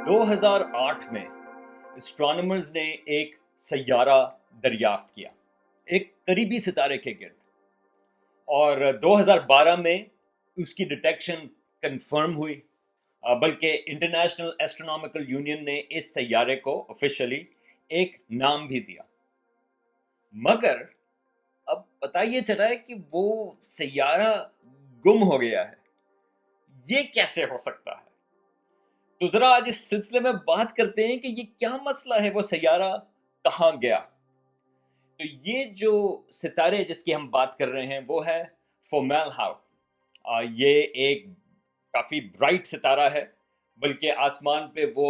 2008 میں اسٹرانومرز نے ایک سیارہ دریافت کیا ایک قریبی ستارے کے گرد، اور 2012 میں اس کی ڈیٹیکشن کنفرم ہوئی، بلکہ انٹرنیشنل ایسٹرونامیکل یونین نے اس سیارے کو آفیشلی ایک نام بھی دیا۔ مگر اب پتہ یہ چلا ہے کہ وہ سیارہ گم ہو گیا ہے۔ یہ کیسے ہو سکتا ہے؟ تو ذرا آج اس سلسلے میں بات کرتے ہیں کہ یہ کیا مسئلہ ہے، وہ سیارہ کہاں گیا۔ تو یہ جو ستارے جس کی ہم بات کر رہے ہیں وہ ہے فومیل ہاؤٹ۔ یہ ایک کافی برائٹ ستارہ ہے، بلکہ آسمان پہ وہ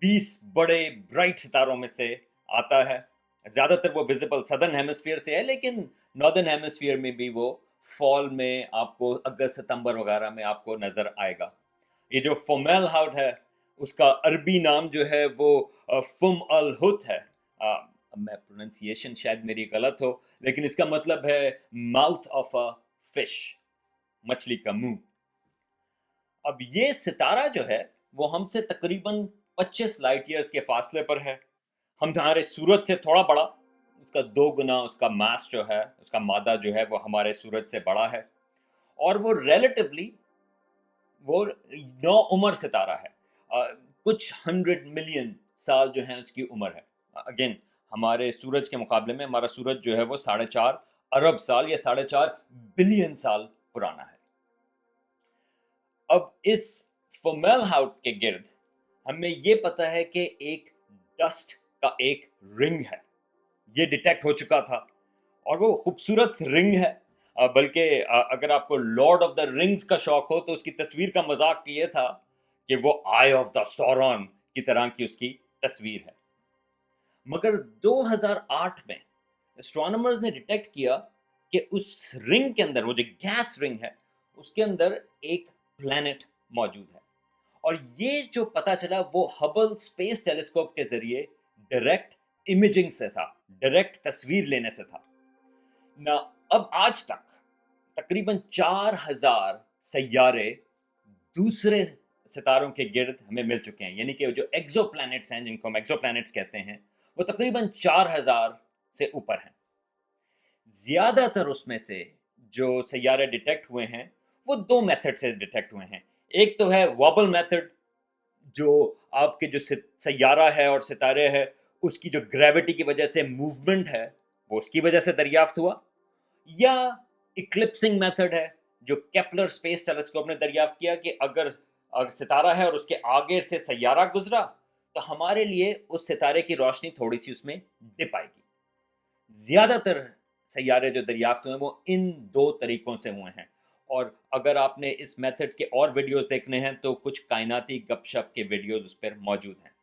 20 بڑے برائٹ ستاروں میں سے آتا ہے۔ زیادہ تر وہ ویزیبل سدرن ہیمسفیئر سے ہے، لیکن ناردرن ہیمسفیئر میں بھی وہ فال میں آپ کو اگست ستمبر وغیرہ میں آپ کو نظر آئے گا۔ یہ جو فومیل ہاؤٹ ہے اس کا عربی نام جو ہے وہ فم الہت ہے۔ میں پروننسیشن شاید میری غلط ہو، لیکن اس کا مطلب ہے ماؤتھ آف اے فش، مچھلی کا منہ۔ اب یہ ستارہ جو ہے وہ ہم سے تقریباً 25 لائٹ ایئرز کے فاصلے پر ہے۔ ہمارے سورج سے تھوڑا بڑا، اس کا 2 گنا اس کا ماس جو ہے، اس کا مادہ جو ہے وہ ہمارے سورج سے بڑا ہے، اور وہ ریلیٹیولی وہ نو عمر ستارہ ہے۔ کچھ 100 ملین سال جو ہیں اس کی عمر ہے۔ اگین ہمارے سورج کے مقابلے میں ہمارا سورج جو ہے وہ 4.5 ارب سال یا 4.5 بلین سال پرانا ہے۔ اب اس فومیل ہاؤٹ کے گرد ہمیں یہ پتہ ہے کہ ایک ڈسٹ کا ایک رنگ ہے، یہ ڈیٹیکٹ ہو چکا تھا، اور وہ خوبصورت رنگ ہے۔ بلکہ اگر آپ کو لارڈ آف دا رنگز کا شوق ہو تو اس کی تصویر کا مذاق یہ تھا کہ وہ آئی آف دا سورون کی طرح کی اس کی تصویر ہے۔ مگر 2008 میں اسٹرانومرز نے ڈیٹیکٹ کیا کہ اس رنگ کے اندر، وہ جو گیس رنگ ہے، اس کے اندر ایک پلانٹ موجود ہے، اور یہ جو پتہ چلا وہ ہبل اسپیس ٹیلیسکوپ کے ذریعے ڈائریکٹ امیجنگ سے تھا، ڈائریکٹ تصویر لینے سے تھا۔ نہ اب آج تک تقریباً 4000 سیارے دوسرے ستاروں کے گرد ہمیں مل چکے ہیں، یعنی کہ جو ایکزو پلانٹس ہیں، جن کو ہم ایکزو پلانٹس کہتے ہیں، وہ تقریباً 4000 سے اوپر ہیں۔ زیادہ تر اس میں سے جو سیارے ڈیٹیکٹ ہوئے ہیں وہ 2 میتھڈ سے ڈیٹیکٹ ہوئے ہیں۔ ایک تو ہے وابل میتھڈ، جو آپ کے جو سیارہ ہے اور ستارے ہے اس کی جو گریوٹی کی وجہ سے موومنٹ ہے وہ اس کی وجہ سے دریافت ہوا، یا اکلپسنگ میتھڈ ہے جو کیپلر اسپیس ٹیلیسکوپ نے دریافت کیا کہ اگر ستارہ ہے اور اس کے آگے سے سیارہ گزرا تو ہمارے لیے اس ستارے کی روشنی تھوڑی سی اس میں ڈپ آئے گی۔ زیادہ تر سیارے جو دریافت ہوئے ہیں وہ ان 2 طریقوں سے ہوئے ہیں، اور اگر آپ نے اس میتھڈ کے اور ویڈیوز دیکھنے ہیں تو کچھ کائناتی گپ شپ کے ویڈیوز اس پر موجود ہیں۔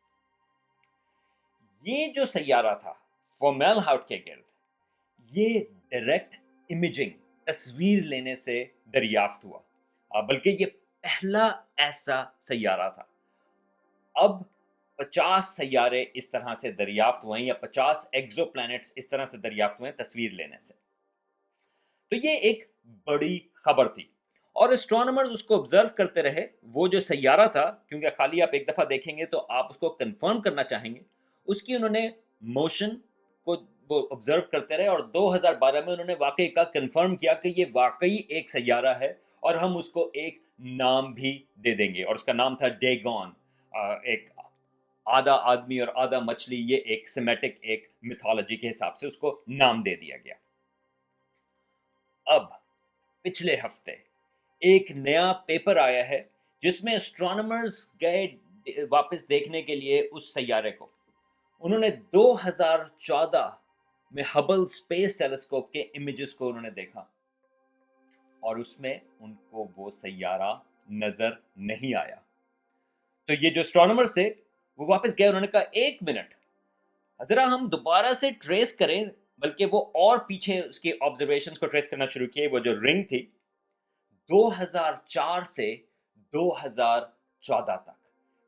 یہ جو سیارہ تھا فومیل ہاؤٹ کے گرد، یہ ڈائریکٹ امیجنگ، تصویر لینے سے دریافت ہوا، بلکہ یہ پہلا ایسا سیارہ تھا۔ اب 50 سیارے اس طرح سے دریافت ہوئے ہیں، یا 50 ایکزو پلانٹس اس طرح سے دریافت ہوئے ہیں تصویر لینے سے۔ تو یہ ایک بڑی خبر تھی، اور اسٹرانومرز اس کو آبزرو کرتے رہے۔ وہ جو سیارہ تھا، کیونکہ خالی آپ ایک دفعہ دیکھیں گے تو آپ اس کو کنفرم کرنا چاہیں گے، اس کی انہوں نے موشن کو وہ آبزرو کرتے رہے، اور 2012 میں انہوں نے واقعی کا کنفرم کیا کہ یہ واقعی ایک سیارہ ہے، اور ہم اس کو ایک نام بھی دے دیں گے، اور اس کا نام تھا ڈیگون۔ ایک آدھا آدمی اور آدھا مچھلی، یہ ایک سیمیٹک ایک میتھولوجی کے حساب سے اس کو نام دے دیا گیا۔ اب پچھلے ہفتے ایک نیا پیپر آیا ہے جس میں اسٹرانومرز گئے واپس دیکھنے کے لیے اس سیارے کو۔ انہوں نے 2014 میں ہبل اسپیس ٹیلیسکوپ کے امیجز کو انہوں نے دیکھا، اور اس میں ان کو وہ سیارہ نظر نہیں آیا۔ تو یہ جو اسٹرانومرز تھے وہ واپس گئے، انہوں نے کہا 1 منٹ ذرا ہم دوبارہ سے ٹریس کریں، بلکہ وہ اور پیچھے اس کے آبزرویشنز کو ٹریس کرنا شروع کیے۔ وہ جو رنگ تھی 2004 سے 2014 تک،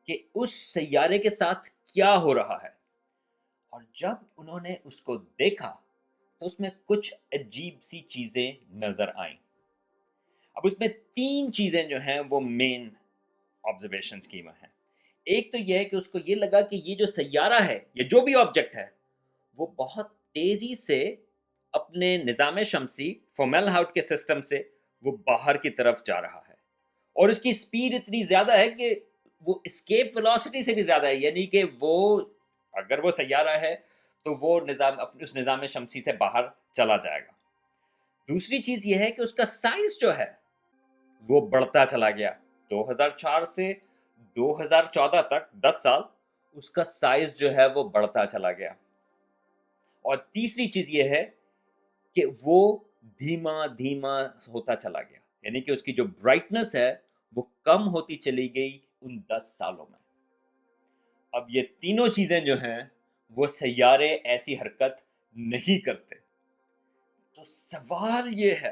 کہ اس سیارے کے ساتھ کیا ہو رہا ہے، اور جب انہوں نے اس کو دیکھا تو اس میں کچھ عجیب سی چیزیں نظر آئیں۔ اب اس میں 3 چیزیں جو ہیں وہ مین آبزرویشنز کی ہیں۔ ایک تو یہ ہے کہ اس کو یہ لگا کہ یہ جو سیارہ ہے یا جو بھی آبجیکٹ ہے وہ بہت تیزی سے اپنے نظام شمسی فورملہاؤٹ کے سسٹم سے وہ باہر کی طرف جا رہا ہے، اور اس کی سپیڈ اتنی زیادہ ہے کہ وہ اسکیپ ویلوسٹی سے بھی زیادہ ہے، یعنی کہ وہ اگر وہ سیارہ ہے تو وہ اس نظام شمسی سے باہر چلا جائے گا۔ دوسری چیز یہ ہے کہ اس کا سائز جو ہے وہ بڑھتا چلا گیا، 2004 سے 2014 تک 10 سال اس کا سائز جو ہے وہ بڑھتا چلا گیا۔ اور تیسری چیز یہ ہے کہ وہ دھیما دھیما ہوتا چلا گیا، یعنی کہ اس کی جو برائٹنس ہے وہ کم ہوتی چلی گئی ان 10 سالوں میں۔ اب یہ تینوں چیزیں جو ہیں وہ سیارے ایسی حرکت نہیں کرتے، تو سوال یہ ہے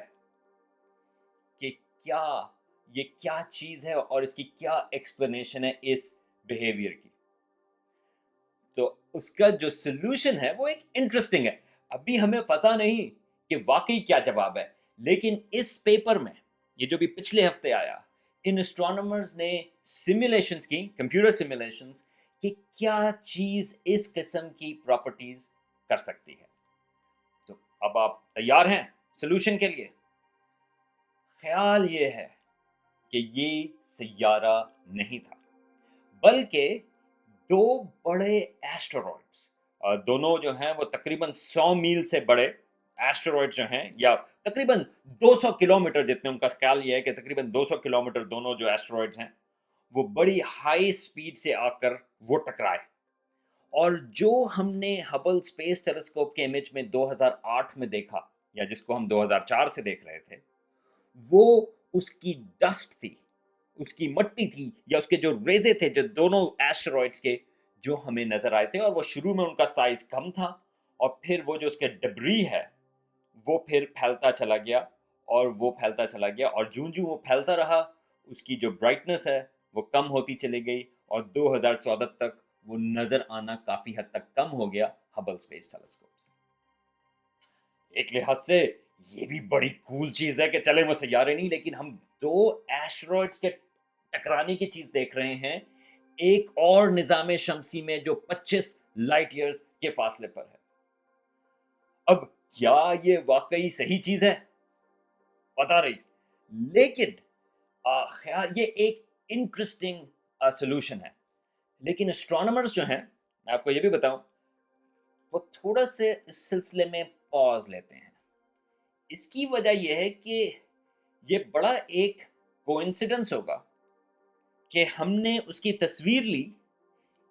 کہ یہ کیا چیز ہے اور اس کی کیا ایکسپلینیشن ہے اس بیہیویئر کی۔ تو اس کا جو سلوشن ہے وہ ایک انٹرسٹنگ ہے، ابھی ہمیں پتہ نہیں کہ واقعی کیا جواب ہے، لیکن اس پیپر میں یہ جو بھی پچھلے ہفتے آیا، ان اسٹرانومرز نے سیمولیشنز کی، کمپیوٹر سیمولیشنز، کہ کیا چیز اس قسم کی پراپرٹیز کر سکتی ہے۔ تو اب آپ تیار ہیں سلوشن کے لیے؟ خیال یہ ہے کہ یہ سیارہ نہیں تھا، بلکہ دو بڑے ایسٹروائڈز، دونوں جو ہیں وہ تقریباً 100 میل سے بڑے ایسٹروائڈ جو ہیں، یا تقریباً 200 کلومیٹر جتنے، ان کا خیال یہ ہے کہ تقریباً 200 کلومیٹر دونوں جو ایسٹروائڈز ہیں وہ بڑی ہائی سپیڈ سے آ کر وہ ٹکرائے، اور جو ہم نے ہبل اسپیس ٹیلیسکوپ کے امیج میں 2008 میں دیکھا، یا جس کو ہم 2004 سے دیکھ رہے تھے، وہ اس کی ڈسٹ تھی، اس کی مٹی تھی، یا اس کے جو ریزے تھے جو دونوں ایسٹروائڈز کے جو ہمیں نظر آئے تھے، اور وہ شروع میں ان کا سائز کم تھا، اور پھر وہ جو اس کے ڈبری ہے وہ پھر پھیلتا چلا گیا، اور وہ پھیلتا چلا گیا، اور جوں جوں وہ پھیلتا رہا اس کی جو برائٹنس ہے وہ کم ہوتی چلی گئی، اور 2014 تک وہ نظر آنا کافی حد تک کم ہو گیا ہبل اسپیس ٹیلیسکوپ سے۔ ایک لحاظ سے یہ بھی بڑی کول چیز ہے کہ چلے وہ سیارے نہیں، لیکن ہم دو ایسٹروائڈز کے ٹکرانے کی چیز دیکھ رہے ہیں ایک اور نظام شمسی میں جو 25 لائٹ ایئرز کے فاصلے پر ہے۔ اب کیا یہ واقعی صحیح چیز ہے؟ پتہ نہیں، لیکن خیال یہ ایک انٹرسٹنگ سلوشن ہے، لیکن اسٹرانومرز جو ہیں، میں آپ کو یہ بھی بتاؤں، وہ تھوڑا سے اس سلسلے میں پاز لیتے ہیں۔ اس کی وجہ یہ ہے کہ یہ بڑا ایک کوئنسیڈنس ہوگا کہ ہم نے اس کی تصویر لی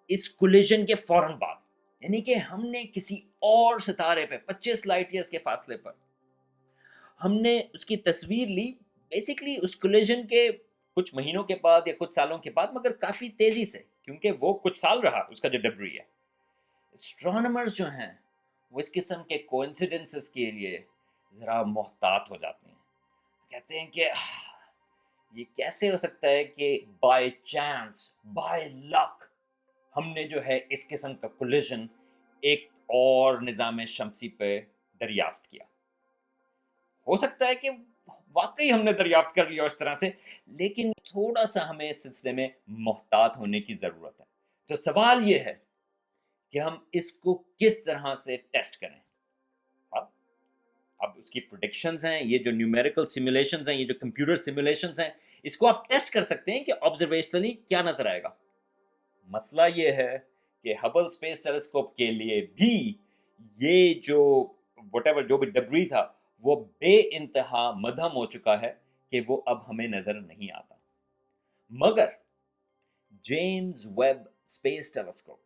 اس کولیجن کے فوراً بعد، یعنی کہ ہم نے کسی اور ستارے پہ 25 لائٹ ایئرز کے فاصلے پر ہم نے اس کی تصویر لی، بیسیکلی اس کولیجن کے کچھ مہینوں کے بعد یا کچھ سالوں کے بعد، مگر کافی تیزی سے، کیونکہ وہ کچھ سال رہا اس کا جو ڈبری ہے۔ اسٹرانومرز جو ہیں وہ اس قسم کے کوئنسیڈنسز کے لیے ذرا محتاط ہو جاتے ہیں، کہتے ہیں کہ یہ کیسے ہو سکتا ہے کہ بائی چانس، بائی لک ہم نے جو ہے اس قسم کا کولیجن ایک اور نظام شمسی پہ دریافت کیا۔ ہو سکتا ہے کہ واقعی ہم نے دریافت کر لیا اس طرح سے، لیکن تھوڑا سا ہمیں اس سلسلے میں محتاط ہونے کی ضرورت ہے۔ تو سوال یہ ہے کہ ہم اس کو کس طرح سے ٹیسٹ کریں۔ اب اس کی پریڈکشنز ہیں، یہ جو نیومیریکل سیمولیشنز ہیں، یہ جو کمپیوٹر سیمولیشنز ہیں، اس کو آپ ٹیسٹ کر سکتے ہیں کہ آبزرویشنلی کیا نظر آئے گا۔ مسئلہ یہ ہے کہ ہبل اسپیس ٹیلیسکوپ کے لیے بھی یہ جو جو بھی ڈبری تھا وہ بے انتہا مدھم ہو چکا ہے کہ وہ اب ہمیں نظر نہیں آتا، مگر جیمز ویب اسپیس ٹیلیسکوپ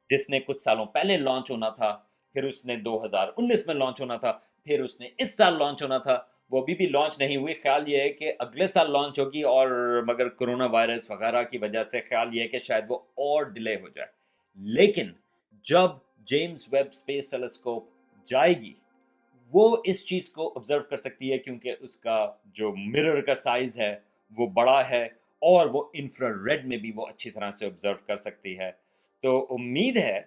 جس نے کچھ سالوں پہلے لانچ ہونا تھا، پھر اس نے 2019 میں لانچ ہونا تھا، پھر اس نے اس سال لانچ ہونا تھا، وہ بھی لانچ نہیں ہوئی۔ خیال یہ ہے کہ اگلے سال لانچ ہوگی، اور مگر کرونا وائرس وغیرہ کی وجہ سے خیال یہ ہے کہ شاید وہ اور ڈیلے ہو جائے۔ لیکن جب جیمز ویب اسپیس ٹیلیسکوپ جائے گی وہ اس چیز کو آبزرو کر سکتی ہے، کیونکہ اس کا جو مرر کا سائز ہے وہ بڑا ہے، اور وہ انفرا ریڈ میں بھی وہ اچھی طرح سے آبزرو کر سکتی ہے۔ تو امید ہے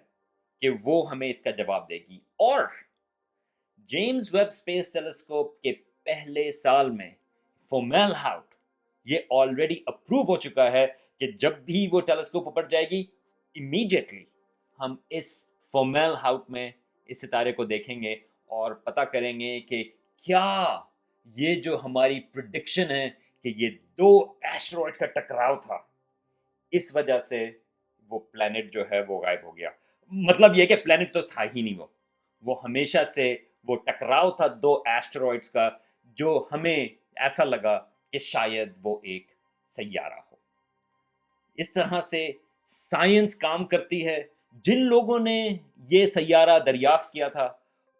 کہ وہ ہمیں اس کا جواب دے گی۔ اور جیمز ویب اسپیس ٹیلیسکوپ کے پہلے سال میں فورملہاؤٹ یہ آلریڈی اپروو ہو چکا ہے کہ جب بھی وہ ٹیلیسکوپ اوپر جائے گی امیڈیٹلی ہم اس فورمیل ہاؤٹ میں اس ستارے کو دیکھیں گے اور پتہ کریں گے کہ کیا یہ جو ہماری پریڈکشن ہے کہ یہ دو ایسٹرائڈ کا ٹکراؤ تھا، اس وجہ سے وہ پلانٹ جو ہے وہ غائب ہو گیا. مطلب یہ کہ پلانٹ تو تھا ہی نہیں، وہ ہمیشہ سے وہ ٹکراؤ تھا دو ایسٹرائڈس کا، جو ہمیں ایسا لگا کہ شاید وہ ایک سیارہ ہو. اس طرح سے سائنس کام کرتی ہے. جن لوگوں نے یہ سیارہ دریافت کیا تھا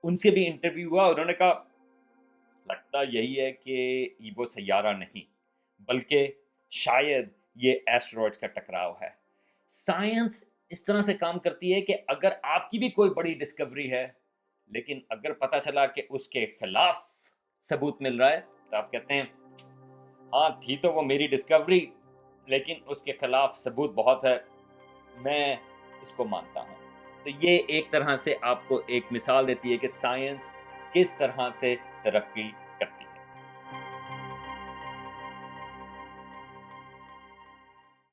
ان سے بھی انٹرویو ہوا، انہوں نے کہا لگتا یہی ہے کہ وہ سیارہ نہیں بلکہ شاید یہ ایسٹرائڈز کا ٹکراؤ ہے. سائنس اس طرح سے کام کرتی ہے کہ اگر آپ کی بھی کوئی بڑی ڈسکوری ہے لیکن اگر پتہ چلا کہ اس کے خلاف ثبوت مل رہا ہے تو آپ کہتے ہیں ہاں تھی تو وہ میری ڈسکوری لیکن اس کے خلاف ثبوت بہت ہے، میں اس کو مانتا ہوں. تو یہ ایک طرح سے آپ کو ایک مثال دیتی ہے کہ سائنس کس طرح سے ترقی